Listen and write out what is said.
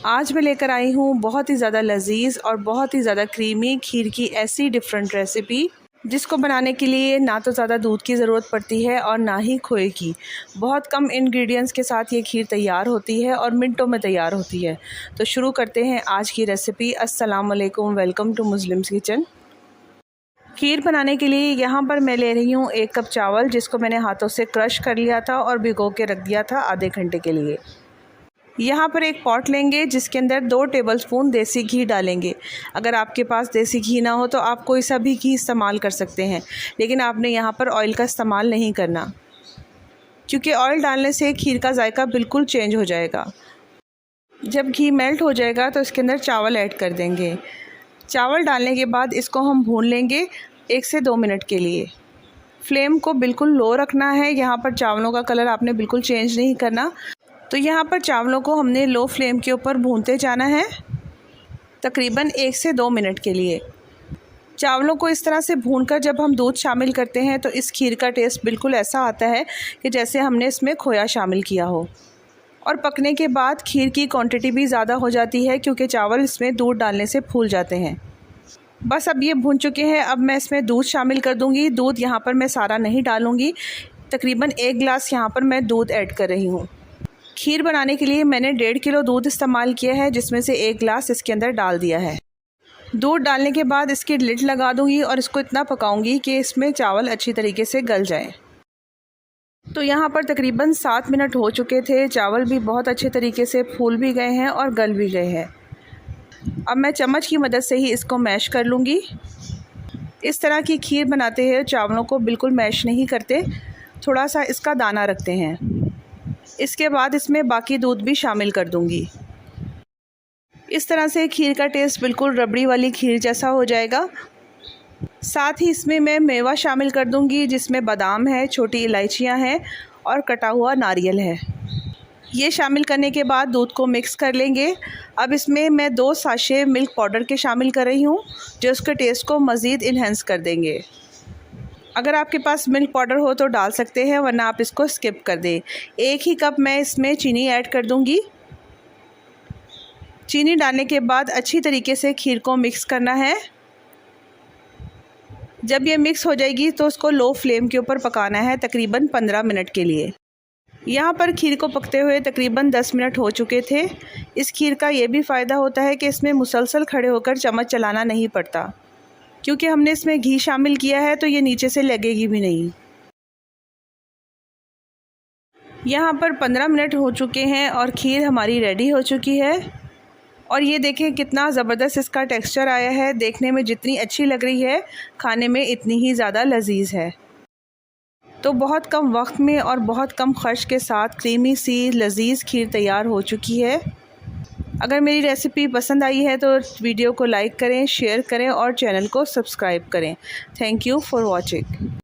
आज मैं लेकर आई हूँ बहुत ही ज़्यादा लजीज और बहुत ही ज़्यादा क्रीमी खीर की ऐसी डिफरेंट रेसिपी जिसको बनाने के लिए ना तो ज़्यादा दूध की ज़रूरत पड़ती है और ना ही खोए की। बहुत कम इंग्रेडिएंट्स के साथ ये खीर तैयार होती है और मिनटों में तैयार होती है। तो शुरू करते हैं आज की रेसिपी। अस्सलाम वालेकुम, वेलकम टू मुस्लिम्स किचन। खीर बनाने के लिए यहाँ पर मैं ले रही हूँ 1 कप चावल, जिसको मैंने हाथों से क्रश कर लिया था और भिगो के रख दिया था आधे घंटे के लिए। यहाँ पर एक पॉट लेंगे जिसके अंदर 2 टेबलस्पून देसी घी डालेंगे। अगर आपके पास देसी घी ना हो तो आप कोई सा भी घी इस्तेमाल कर सकते हैं, लेकिन आपने यहाँ पर ऑयल का इस्तेमाल नहीं करना, क्योंकि ऑयल डालने से खीर का जायका बिल्कुल चेंज हो जाएगा। जब घी मेल्ट हो जाएगा तो इसके अंदर चावल ऐड कर देंगे। चावल डालने के बाद इसको हम भून लेंगे 1 से 2 मिनट के लिए। फ्लेम को बिल्कुल लो रखना है। यहाँ पर चावलों का कलर आपने बिल्कुल चेंज नहीं करना। तो यहाँ पर चावलों को हमने लो फ्लेम के ऊपर भूनते जाना है तकरीबन 1 से 2 मिनट के लिए। चावलों को इस तरह से भूनकर जब हम दूध शामिल करते हैं तो इस खीर का टेस्ट बिल्कुल ऐसा आता है कि जैसे हमने इसमें खोया शामिल किया हो। और पकने के बाद खीर की क्वांटिटी भी ज़्यादा हो जाती है, क्योंकि चावल इसमें दूध डालने से फूल जाते हैं। बस अब ये भून चुके हैं। अब मैं इसमें दूध शामिल कर दूँगी। दूध यहाँ पर मैं सारा नहीं डालूँगी, तकरीबन 1 गिलास यहाँ पर मैं दूध ऐड कर रही हूँ। खीर बनाने के लिए मैंने 1.5 किलो दूध इस्तेमाल किया है, जिसमें से 1 गिलास इसके अंदर डाल दिया है। दूध डालने के बाद इसकी लिड लगा दूंगी और इसको इतना पकाऊंगी कि इसमें चावल अच्छी तरीके से गल जाएं। तो यहाँ पर तकरीबन 7 मिनट हो चुके थे। चावल भी बहुत अच्छे तरीके से फूल भी गए हैं और गल भी गए हैं। अब मैं चम्मच की मदद से ही इसको मैश कर लूँगी। इस तरह की खीर बनाते हैं चावलों को बिल्कुल मैश नहीं करते, थोड़ा सा इसका दाना रखते हैं। इसके बाद इसमें बाकी दूध भी शामिल कर दूंगी। इस तरह से खीर का टेस्ट बिल्कुल रबड़ी वाली खीर जैसा हो जाएगा। साथ ही इसमें मैं मेवा शामिल कर दूंगी, जिसमें बादाम है, छोटी इलायचियां हैं और कटा हुआ नारियल है। ये शामिल करने के बाद दूध को मिक्स कर लेंगे। अब इसमें मैं 2 साशे मिल्क पाउडर के शामिल कर रही हूँ, जो उसके टेस्ट को मज़ीद इन्हेंस कर देंगे। अगर आपके पास मिल्क पाउडर हो तो डाल सकते हैं, वरना आप इसको स्किप कर दें। 1 ही कप मैं इसमें चीनी ऐड कर दूंगी। चीनी डालने के बाद अच्छी तरीके से खीर को मिक्स करना है। जब ये मिक्स हो जाएगी तो उसको लो फ्लेम के ऊपर पकाना है तकरीबन 15 मिनट के लिए। यहाँ पर खीर को पकते हुए तकरीबन 10 मिनट हो चुके थे। इस खीर का ये भी फ़ायदा होता है कि इसमें मुसलसल खड़े होकर चम्मच चलाना नहीं पड़ता, क्योंकि हमने इसमें घी शामिल किया है तो ये नीचे से लगेगी भी नहीं। यहाँ पर 15 मिनट हो चुके हैं और खीर हमारी रेडी हो चुकी है। और ये देखें कितना ज़बरदस्त इसका टेक्सचर आया है। देखने में जितनी अच्छी लग रही है, खाने में इतनी ही ज़्यादा लजीज है। तो बहुत कम वक्त में और बहुत कम खर्च के साथ क्रीमी सी लजीज खीर तैयार हो चुकी है। अगर मेरी रेसिपी पसंद आई है तो वीडियो को लाइक करें, शेयर करें और चैनल को सब्सक्राइब करें। Thank you for watching.